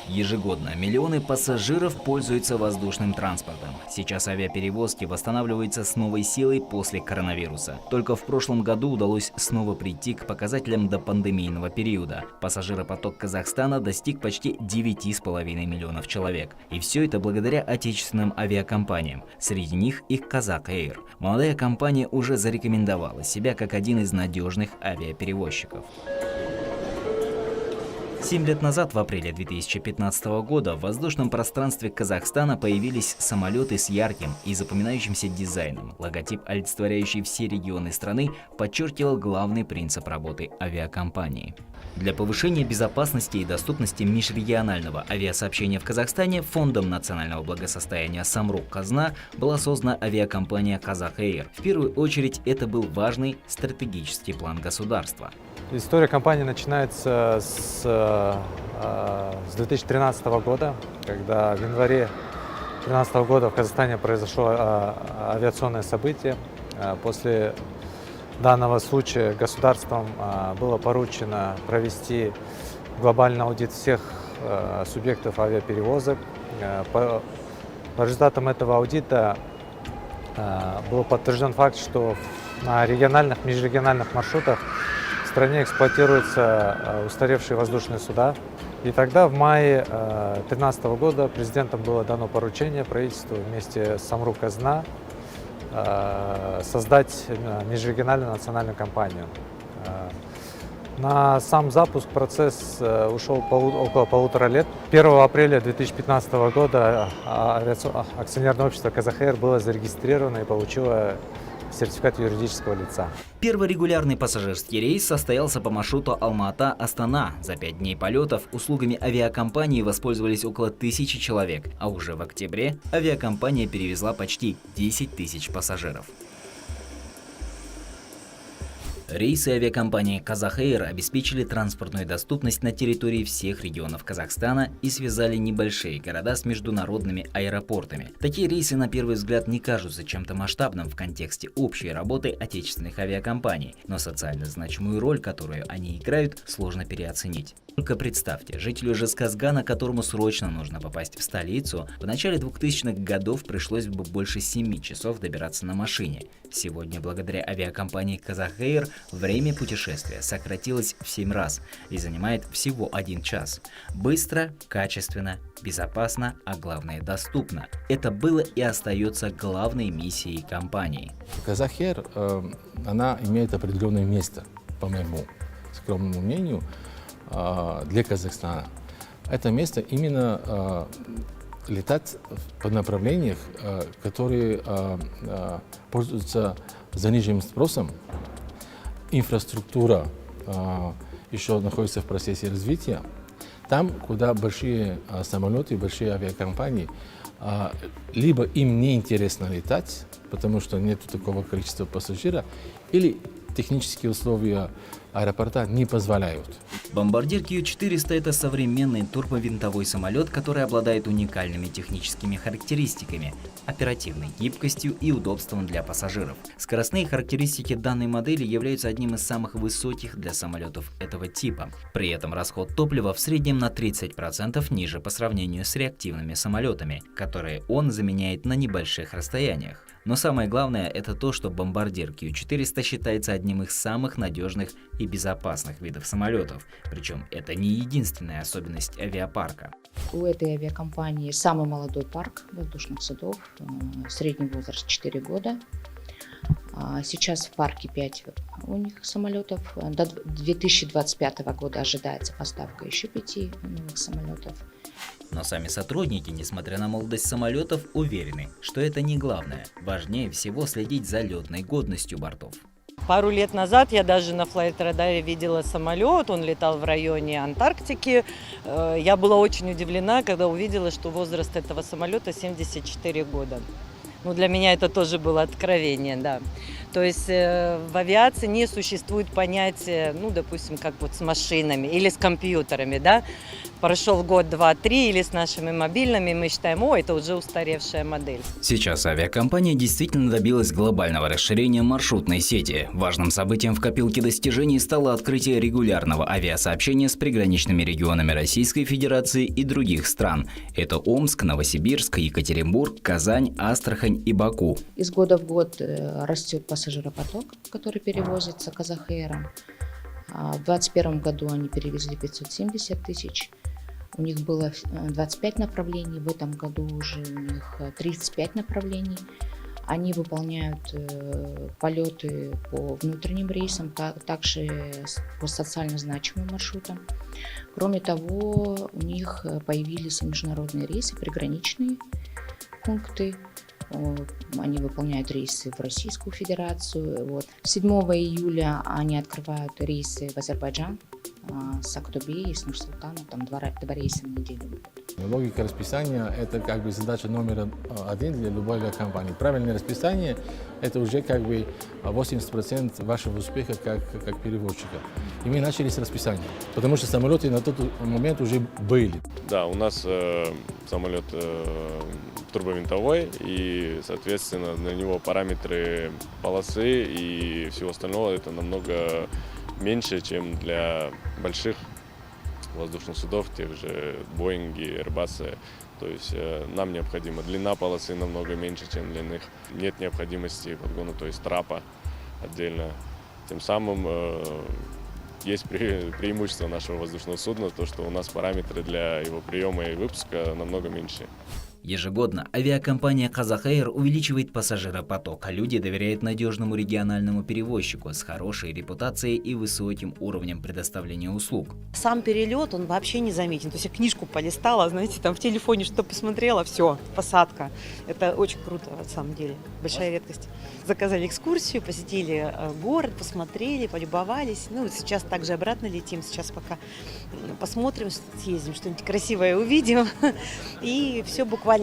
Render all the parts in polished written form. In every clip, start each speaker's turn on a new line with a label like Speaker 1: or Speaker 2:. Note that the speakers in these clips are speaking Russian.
Speaker 1: Ежегодно миллионы пассажиров пользуются воздушным транспортом. Сейчас авиаперевозки восстанавливаются с новой силой после коронавируса. Только в прошлом году удалось снова прийти к показателям допандемийного периода. Пассажиропоток Казахстана достиг почти 9,5 миллионов человек. И все это благодаря отечественным авиакомпаниям. Среди них и Казах Эйр. Молодая компания уже зарекомендовала себя как один из надежных авиаперевозчиков. 7 лет назад, в апреле 2015 года, в воздушном пространстве Казахстана появились самолеты с ярким и запоминающимся дизайном. Логотип, олицетворяющий все регионы страны, подчеркивал главный принцип работы авиакомпании. Для повышения безопасности и доступности межрегионального авиасообщения в Казахстане Фондом национального благосостояния Самрук-Казна была создана авиакомпания Казах Эйр. В первую очередь это был важный стратегический план государства.
Speaker 2: История компании начинается с 2013 года, когда в январе 2013 года в Казахстане произошло авиационное событие. После данного случая государством было поручено провести глобальный аудит всех субъектов авиаперевозок. По результатам этого аудита был подтвержден факт, что на региональных, межрегиональных маршрутах в стране эксплуатируются устаревшие воздушные суда. И тогда, в мае 2013 года, президентом было дано поручение правительству вместе с Самрук-Казна создать межрегиональную национальную компанию. На сам запуск процесс ушел около 1,5 лет. 1 апреля 2015 года акционерное общество Казах Эйр было зарегистрировано и получило сертификат юридического лица.
Speaker 1: Первый регулярный пассажирский рейс состоялся по маршруту Алма-Ата-Астана. За 5 дней полетов услугами авиакомпании воспользовались около 1000 человек, а уже в октябре авиакомпания перевезла почти 10 тысяч пассажиров. Рейсы авиакомпании Казах Эйр обеспечили транспортную доступность на территории всех регионов Казахстана и связали небольшие города с международными аэропортами. Такие рейсы на первый взгляд не кажутся чем-то масштабным в контексте общей работы отечественных авиакомпаний, но социально значимую роль, которую они играют, сложно переоценить. Только представьте, жителю Жезказгана, которому срочно нужно попасть в столицу, в начале 2000-х годов пришлось бы больше 7 часов добираться на машине. Сегодня, благодаря авиакомпании Казах Эйр, время путешествия сократилось в 7 раз и занимает всего 1 час. Быстро, качественно, безопасно, а главное доступно. Это было и остается главной миссией компании.
Speaker 3: Казах Эйр, она имеет определенное место, по моему скромному мнению, для Казахстана. Это место именно летать по направлениям, которые пользуются заниженным спросом. Инфраструктура еще находится в процессе развития. Там, куда большие самолеты, большие авиакомпании, либо им неинтересно летать, потому что нет такого количества пассажиров, или технические условия аэропорта не позволяют.
Speaker 1: Бомбардир Q400 – это современный турбовинтовой самолет, который обладает уникальными техническими характеристиками, оперативной гибкостью и удобством для пассажиров. Скоростные характеристики данной модели являются одним из самых высоких для самолетов этого типа. При этом расход топлива в среднем на 30% ниже по сравнению с реактивными самолетами, которые он заменяет на небольших расстояниях. Но самое главное – это то, что бомбардир Q400 считается одним из самых надежных и безопасных видов самолетов. Причем это не единственная особенность авиапарка.
Speaker 4: У этой авиакомпании самый молодой парк воздушных судов, средний возраст 4 года. Сейчас в парке 5 у них самолетов. До 2025 года ожидается поставка еще 5 новых самолетов.
Speaker 1: Но сами сотрудники, несмотря на молодость самолетов, уверены, что это не главное. Важнее всего следить за летной годностью бортов.
Speaker 5: Пару лет назад я даже на флайт-радаре видела самолет, он летал в районе Антарктики. Я была очень удивлена, когда увидела, что возраст этого самолета 74 года. Ну, для меня это тоже было откровение, да. То есть в авиации не существует понятия, ну, допустим, как вот с машинами или с компьютерами, да. Прошел год, два, три, или с нашими мобильными, мы считаем, о, это уже устаревшая модель.
Speaker 1: Сейчас авиакомпания действительно добилась глобального расширения маршрутной сети. Важным событием в копилке достижений стало открытие регулярного авиасообщения с приграничными регионами Российской Федерации и других стран. Это Омск, Новосибирск, Екатеринбург, Казань, Астрахань и Баку.
Speaker 4: Из года в год растет пассажиропоток, который перевозится Казахэйром. В 2021 году они перевезли 570 тысяч. У них было 25 направлений, в этом году уже у них 35 направлений. Они выполняют полеты по внутренним рейсам, также по социально значимым маршрутам. Кроме того, у них появились и международные рейсы, приграничные пункты. Они выполняют рейсы в Российскую Федерацию. Вот. 7 июля они открывают рейсы в Азербайджан с Актобе и с Нур-Султана. Там два рейса в неделю будут.
Speaker 3: Логика расписания – это как бы задача номер один для любой авиакомпании. Правильное расписание – это уже как бы 80% вашего успеха как перевозчика. И мы начали с расписания, потому что самолеты на тот момент уже были.
Speaker 6: Да, у нас самолет турбовинтовой, и, соответственно, на него параметры полосы и всего остального это намного меньше, чем для больших воздушных судов, тех же Боинги, Airbus. То есть нам необходима длина полосы намного меньше, чем для них. Нет необходимости подгона, то есть трапа отдельно. Тем самым есть преимущество нашего воздушного судна, то, что у нас параметры для его приема и выпуска намного меньше.
Speaker 1: Ежегодно авиакомпания «Казахэйр» увеличивает пассажиропоток, а люди доверяют надежному региональному перевозчику с хорошей репутацией и высоким уровнем предоставления услуг.
Speaker 7: Сам перелет, он вообще не заметен. То есть я книжку полистала, знаете, там в телефоне что посмотрела, все, посадка. Это очень круто, на самом деле, большая редкость. Заказали экскурсию, посетили город, посмотрели, полюбовались. Ну, сейчас также обратно летим, сейчас пока посмотрим, съездим, что-нибудь красивое увидим. И все буквально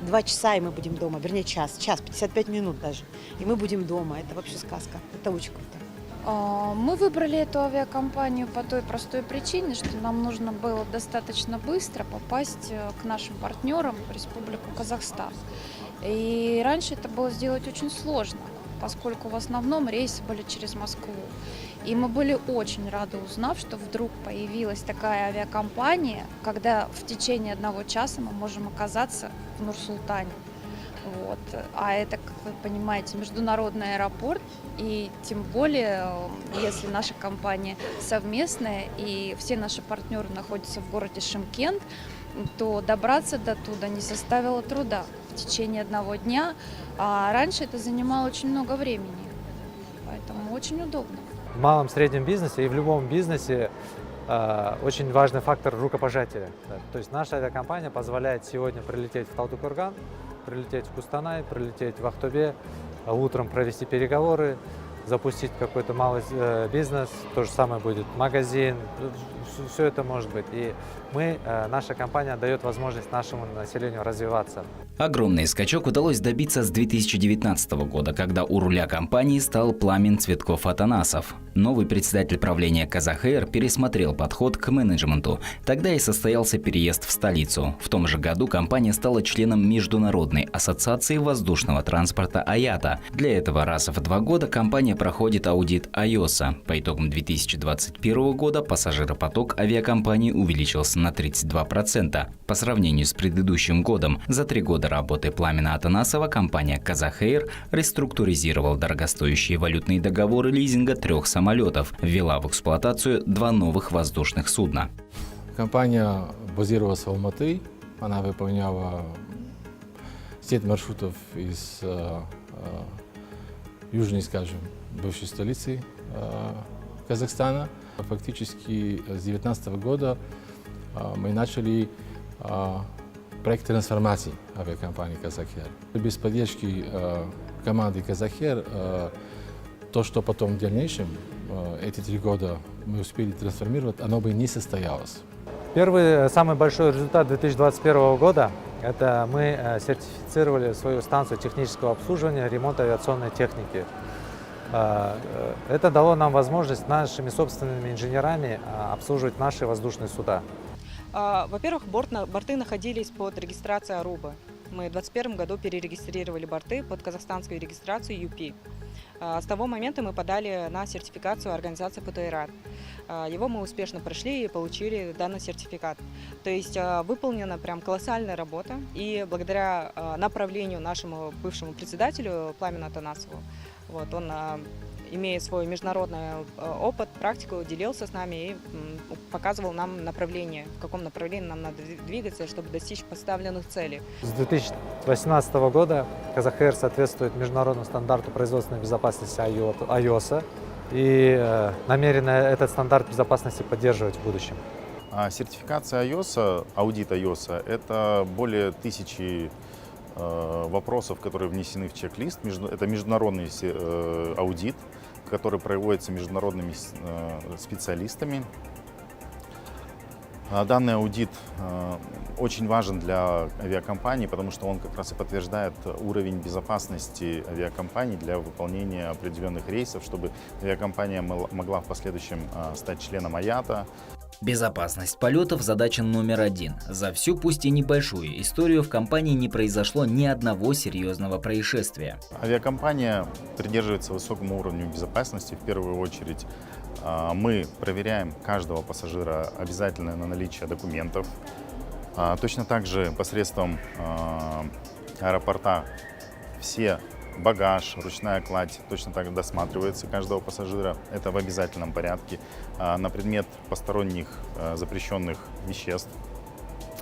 Speaker 7: 2 часа, и мы будем дома. Вернее, час 55 минут даже. И мы будем дома. Это вообще сказка. Это очень круто.
Speaker 8: Мы выбрали эту авиакомпанию по той простой причине, что нам нужно было достаточно быстро попасть к нашим партнерам в Республику Казахстан. И раньше это было сделать очень сложно, поскольку в основном рейсы были через Москву. И мы были очень рады, узнав, что вдруг появилась такая авиакомпания, когда в течение 1 часа мы можем оказаться в Нур-Султане. Вот. А это, как вы понимаете, международный аэропорт, и тем более, если наша компания совместная, и все наши партнеры находятся в городе Шымкент, то добраться до туда не составило труда в течение 1 дня, а раньше это занимало очень много времени, поэтому очень удобно.
Speaker 2: В малом и среднем бизнесе и в любом бизнесе очень важный фактор рукопожатия. То есть наша авиакомпания позволяет сегодня прилететь в Талдыкурган, прилететь в Кустанай, прилететь в Актобе, утром провести переговоры, запустить какой-то малый бизнес, то же самое будет магазин, все это может быть. И наша компания дает возможность нашему населению развиваться.
Speaker 1: Огромный скачок удалось добиться с 2019 года, когда у руля компании стал Пламен Цветков-Атанасов. Новый председатель правления «Казахэйр» пересмотрел подход к менеджменту. Тогда и состоялся переезд в столицу. В том же году компания стала членом Международной ассоциации воздушного транспорта «АЯТА». Для этого раз в 2 года компания проходит аудит АЙОСа. По итогам 2021 года пассажиропоток авиакомпании увеличился на 32%. По сравнению с предыдущим годом, за 3 года работы Пламена Атанасова компания «Казахэйр» реструктуризировала дорогостоящие валютные договоры лизинга 3 самолетов, ввела в эксплуатацию 2 новых воздушных судна.
Speaker 3: Компания базировалась в Алматы, она выполняла сеть маршрутов из южной, скажем, бывшей столицы Казахстана. Фактически с 2019 года мы начали проект трансформации авиакомпании «Казахэйр». Без поддержки команды «Казахэйр» то, что потом в дальнейшем, эти 3 года мы успели трансформировать, оно бы не состоялось.
Speaker 2: Первый, самый большой результат 2021 года – это мы сертифицировали свою станцию технического обслуживания, ремонта авиационной техники. Это дало нам возможность нашими собственными инженерами обслуживать наши воздушные суда.
Speaker 9: Во-первых, борты находились под регистрацией Аруба. Мы в 2021 году перерегистрировали борты под казахстанскую регистрацию ЮПИ. С того момента мы подали на сертификацию организации ПТРА. Его мы успешно прошли и получили данный сертификат. То есть выполнена прям колоссальная работа. И благодаря направлению нашему бывшему председателю Пламену Атанасову, вот, он, имея свой международный опыт, практику, делился с нами и показывал нам направление, в каком направлении нам надо двигаться, чтобы достичь поставленных целей.
Speaker 2: С 2018 года Казахэйр соответствует международному стандарту производственной безопасности IOSA и намерены этот стандарт безопасности поддерживать в будущем.
Speaker 10: Сертификация IOSA, аудит IOSA, это более 1000 вопросов, которые внесены в чек-лист. Это международный аудит, который проводится международными специалистами. Данный аудит очень важен для авиакомпаний, потому что он как раз и подтверждает уровень безопасности авиакомпаний для выполнения определенных рейсов, чтобы авиакомпания могла в последующем стать членом АЯТА.
Speaker 1: Безопасность полетов – задача номер один. За всю, пусть и небольшую, историю в компании не произошло ни одного серьезного происшествия.
Speaker 10: Авиакомпания придерживается высокому уровню безопасности. В первую очередь мы проверяем каждого пассажира обязательно на наличие документов. Точно так же посредством аэропорта все багаж, ручная кладь точно так досматривается каждого пассажира. Это в обязательном порядке на предмет посторонних запрещенных веществ.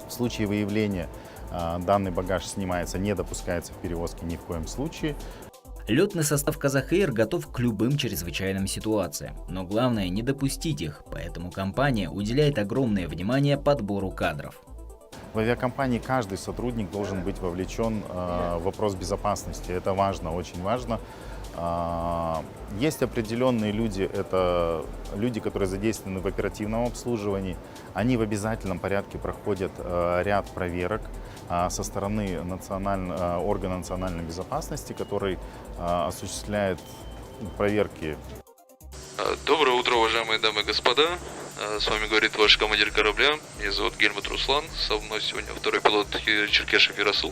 Speaker 10: В случае выявления данный багаж снимается, не допускается в перевозке ни в коем случае.
Speaker 1: Летный состав Казахэйр готов к любым чрезвычайным ситуациям, но главное не допустить их, поэтому компания уделяет огромное внимание подбору кадров.
Speaker 10: В авиакомпании каждый сотрудник должен быть вовлечен в вопрос безопасности. Это важно, очень важно. Есть определенные люди, это люди, которые задействованы в оперативном обслуживании. Они в обязательном порядке проходят ряд проверок со стороны органа национальной безопасности, который осуществляет проверки.
Speaker 11: Доброе утро, уважаемые дамы и господа. С вами говорит ваш командир корабля. Меня зовут Гельмут Руслан. Со мной сегодня второй пилот Черкешев Ярасул.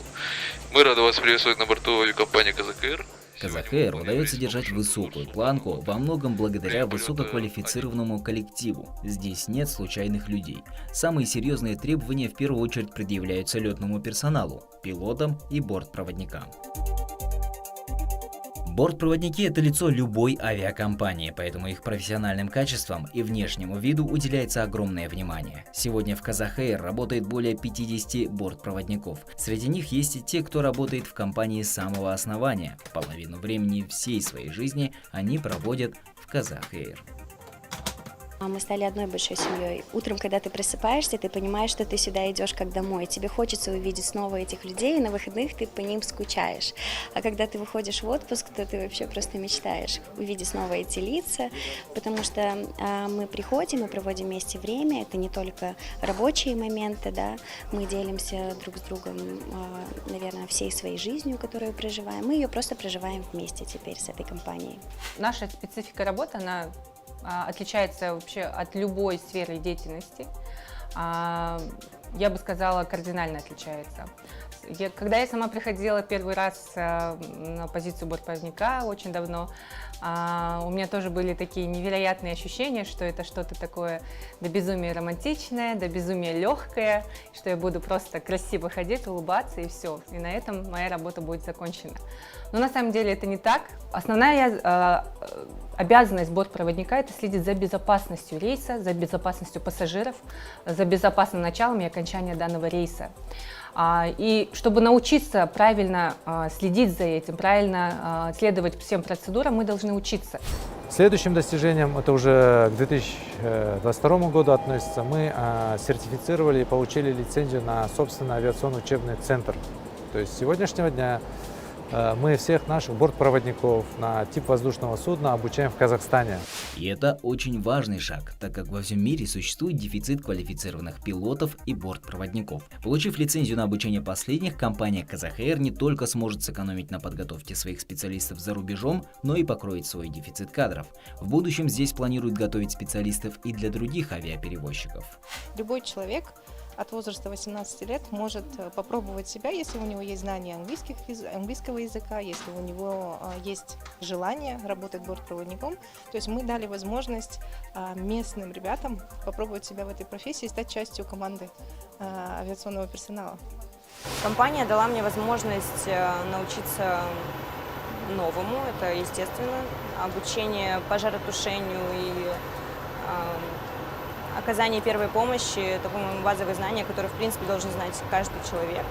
Speaker 11: Мы рады вас приветствовать на борту авиакомпании Казахэйр.
Speaker 1: Казахэйр удается держать высокую планку во многом благодаря высококвалифицированному коллективу. Здесь нет случайных людей. Самые серьезные требования в первую очередь предъявляются летному персоналу, пилотам и бортпроводникам. Бортпроводники – это лицо любой авиакомпании, поэтому их профессиональным качествам и внешнему виду уделяется огромное внимание. Сегодня в Казахэйр работает более 50 бортпроводников. Среди них есть и те, кто работает в компании с самого основания. Половину времени всей своей жизни они проводят в Казахэйр.
Speaker 12: Мы стали одной большой семьей. Утром, когда ты просыпаешься, ты понимаешь, что ты сюда идешь как домой. Тебе хочется увидеть снова этих людей, и на выходных ты по ним скучаешь. А когда ты выходишь в отпуск, то ты вообще просто мечтаешь увидеть снова эти лица, потому что мы приходим, мы проводим вместе время. Это не только рабочие моменты, да, мы делимся друг с другом, наверное, всей своей жизнью, которую проживаем. Мы ее просто проживаем вместе теперь с этой компанией.
Speaker 13: Наша специфика работы, она отличается вообще от любой сферы деятельности. Я бы сказала, кардинально отличается. Когда я сама приходила первый раз на позицию бортпроводника очень давно, у меня тоже были такие невероятные ощущения, что это что-то такое до безумия романтичное, до безумия легкое, что я буду просто красиво ходить, улыбаться и все. И на этом моя работа будет закончена. Но на самом деле это не так. Основная обязанность бортпроводника – это следить за безопасностью рейса, за безопасностью пассажиров, за безопасным началом и окончанием данного рейса. И чтобы научиться правильно следить за этим, правильно следовать всем процедурам, мы должны учиться.
Speaker 2: Следующим достижением, это уже к 2022 году относится, мы сертифицировали и получили лицензию на собственный авиационно-учебный центр. То есть с сегодняшнего дня мы всех наших бортпроводников на тип воздушного судна обучаем в Казахстане.
Speaker 1: И это очень важный шаг, так как во всем мире существует дефицит квалифицированных пилотов и бортпроводников. Получив лицензию на обучение последних, компания Казахэйр не только сможет сэкономить на подготовке своих специалистов за рубежом, но и покроет свой дефицит кадров. В будущем здесь планируют готовить специалистов и для других авиаперевозчиков.
Speaker 14: Любой человек от возраста 18 лет может попробовать себя, если у него есть знание английского языка, если у него есть желание работать бортпроводником. То есть мы дали возможность местным ребятам попробовать себя в этой профессии и стать частью команды авиационного персонала.
Speaker 15: Компания дала мне возможность научиться новому, это естественно, обучение пожаротушению и оказание первой помощи, это, по-моему, базовые знания, которые, в принципе, должен знать каждый человек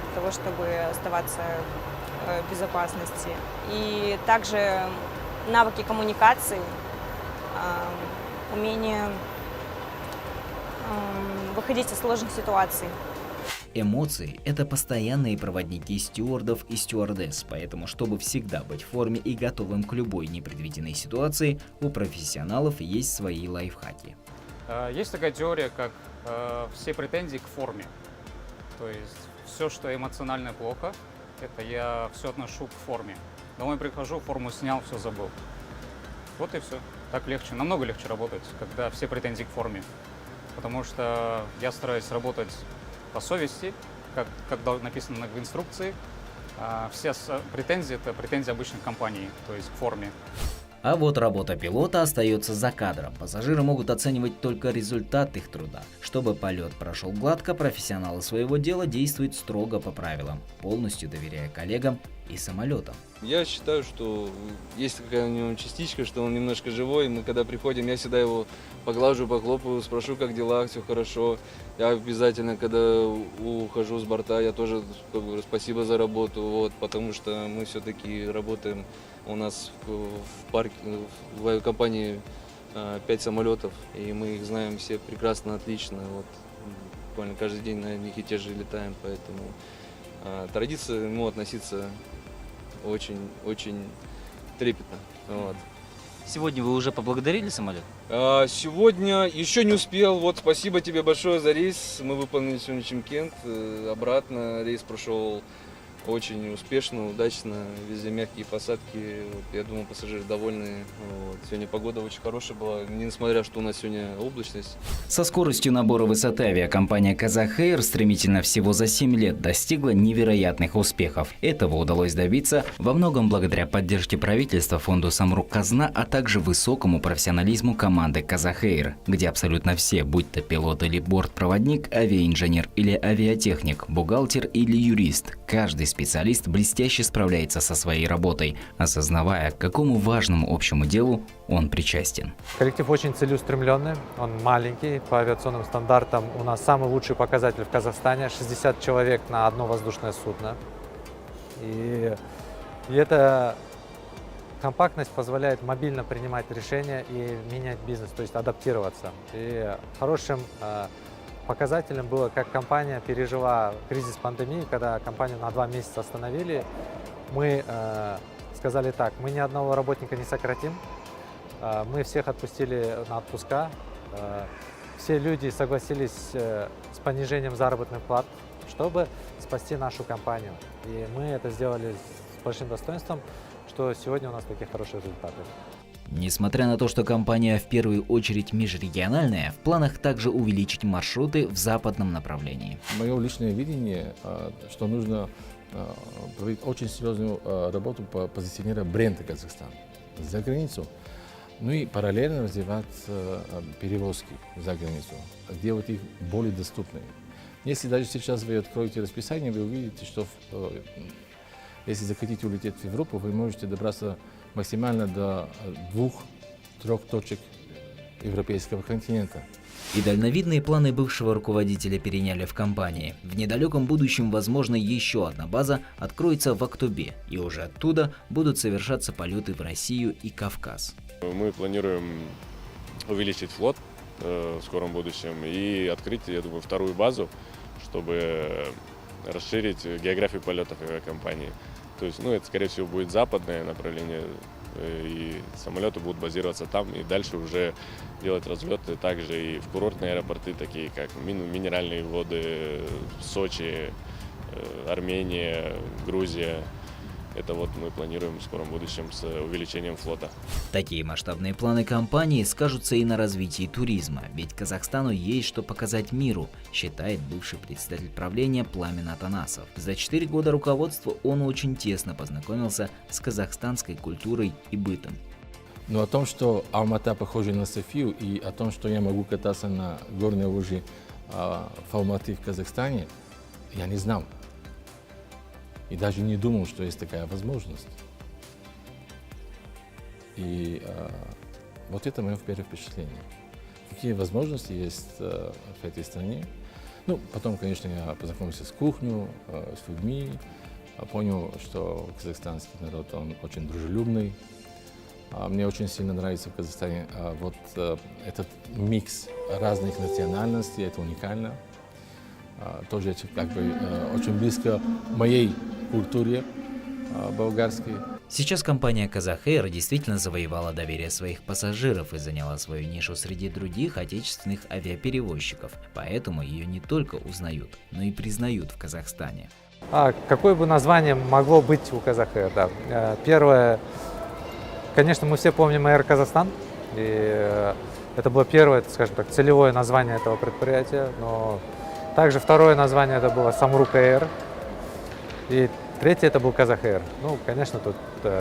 Speaker 15: для того, чтобы оставаться в безопасности. И также навыки коммуникации, умение выходить из сложных ситуаций.
Speaker 1: Эмоции – это постоянные проводники стюардов и стюардесс, поэтому, чтобы всегда быть в форме и готовым к любой непредвиденной ситуации, у профессионалов есть свои лайфхаки.
Speaker 16: Есть такая теория, как все претензии к форме. То есть все, что эмоционально плохо, это я все отношу к форме. Домой прихожу, форму снял, все забыл. Вот и все. Так легче, намного легче работать, когда все претензии к форме. Потому что я стараюсь работать по совести, как написано в инструкции. Все претензии – это претензии обычных компаний, то есть к форме.
Speaker 1: А вот работа пилота остается за кадром. Пассажиры могут оценивать только результат их труда. Чтобы полет прошел гладко, профессионалы своего дела действуют строго по правилам, полностью доверяя коллегам и самолетам.
Speaker 17: Я считаю, что есть такая у него частичка, что он немножко живой. Мы когда приходим, я всегда его поглажу, похлопаю, спрошу, как дела, все хорошо. Я обязательно, когда ухожу с борта, я тоже говорю спасибо за работу, вот, потому что мы все-таки работаем. У нас в парке, в авиакомпании 5 самолетов, и мы их знаем все прекрасно, отлично. Вот, буквально каждый день на них и те же летаем, поэтому традиция ему относиться очень трепетно. Вот.
Speaker 1: Сегодня вы уже поблагодарили самолет?
Speaker 17: Сегодня еще не успел. Вот спасибо тебе большое за рейс. Мы выполнили сегодня Чимкент. Обратно рейс прошел очень успешно, удачно. Везде мягкие посадки. Вот, я думаю, пассажиры довольны. Вот. Сегодня погода очень хорошая была, несмотря что у нас сегодня облачность.
Speaker 1: Со скоростью набора высоты авиакомпания Казахэйр стремительно всего за 7 лет достигла невероятных успехов. Этого удалось добиться во многом благодаря поддержке правительства, фонду Самрук-Казна, а также высокому профессионализму команды Казахэйр, где абсолютно все, будь то пилот или бортпроводник, авиаинженер или авиатехник, бухгалтер или юрист, каждый специалист блестяще справляется со своей работой, осознавая, к какому важному общему делу он причастен.
Speaker 2: Коллектив очень целеустремленный, он маленький, по авиационным стандартам у нас самый лучший показатель в Казахстане, 60 человек на одно воздушное судно. И эта компактность позволяет мобильно принимать решения и менять бизнес, то есть адаптироваться. И хорошим показателем было, как компания пережила кризис пандемии, когда компанию на 2 месяца остановили. Мы сказали так, мы ни одного работника не сократим, мы всех отпустили на отпуска, все люди согласились с понижением заработных плат, чтобы спасти нашу компанию. И мы это сделали с большим достоинством, что сегодня у нас такие хорошие результаты.
Speaker 1: Несмотря на то, что компания в первую очередь межрегиональная, в планах также увеличить маршруты в западном направлении.
Speaker 3: Мое личное видение, что нужно проводить очень серьезную работу по позиционированию бренда Казахстана за границу, ну и параллельно развивать перевозки за границу, делать их более доступными. Если даже сейчас вы откроете расписание, вы увидите, что если захотите улететь в Европу, вы можете добраться максимально до 2-3 точек европейского континента.
Speaker 1: И дальновидные планы бывшего руководителя переняли в компании. В недалеком будущем, возможно, еще одна база откроется в Актобе, и уже оттуда будут совершаться полеты в Россию и Кавказ.
Speaker 6: Мы планируем увеличить флот в скором будущем и открыть, я думаю, 2-ю базу, чтобы расширить географию полетов авиакомпании. То есть, это, скорее всего, будет западное направление, и самолеты будут базироваться там, и дальше уже делать разлеты также и в курортные аэропорты, такие как Минеральные воды, Сочи, Армения, Грузия. Это мы планируем в скором будущем с увеличением флота.
Speaker 1: Такие масштабные планы компании скажутся и на развитии туризма, ведь Казахстану есть что показать миру, считает бывший председатель правления Пламен Атанасов. За 4 года руководства он очень тесно познакомился с казахстанской культурой и бытом.
Speaker 3: Но о том, что Алмата похожа на Софию, и о том, что я могу кататься на горной лыже в Алматы в Казахстане, я не знал. И даже не думал, что есть такая возможность. И вот это мое первое впечатление. Какие возможности есть в этой стране. Потом, конечно, я познакомился с кухней, с людьми, понял, что казахстанский народ, он очень дружелюбный. Мне очень сильно нравится в Казахстане этот микс разных национальностей, это уникально. Тоже очень близко моей культуре болгарской.
Speaker 1: Сейчас компания Казахэйр действительно завоевала доверие своих пассажиров и заняла свою нишу среди других отечественных авиаперевозчиков. Поэтому ее не только узнают, но и признают в Казахстане.
Speaker 2: Какое бы название могло быть у Казахэйр? Да. Первое, конечно, мы все помним Air Казахстан. И это было первое, скажем так, целевое название этого предприятия. Но также второе название это было Самрук Air. И третье это был Казахэйр. Конечно, тут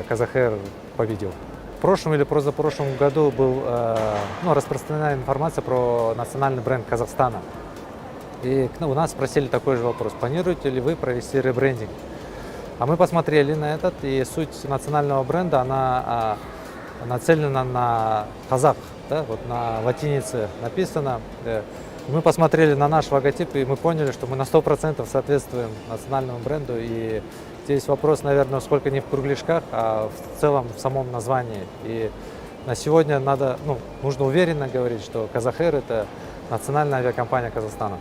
Speaker 2: Казахэйр победил. В прошлом или позапрошлом году была распространена информация про национальный бренд Казахстана. И у нас спросили такой же вопрос: планируете ли вы провести ребрендинг? А мы посмотрели на этот, и суть национального бренда, она нацелена на казах, да, на латинице написано. Мы посмотрели на наш логотип, и мы поняли, что мы на 100% соответствуем национальному бренду. И здесь вопрос, наверное, сколько не в кругляшках, а в целом в самом названии. И на сегодня нужно уверенно говорить, что Казахэйр – это национальная авиакомпания Казахстана.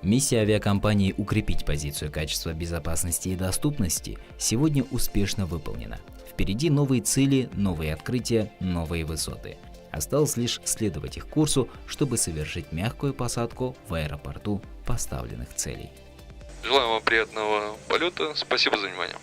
Speaker 1: Миссия авиакомпании укрепить позицию качества, безопасности и доступности сегодня успешно выполнена. Впереди новые цели, новые открытия, новые высоты. Осталось лишь следовать их курсу, чтобы совершить мягкую посадку в аэропорту поставленных целей.
Speaker 11: Желаем вам приятного полета. Спасибо за внимание.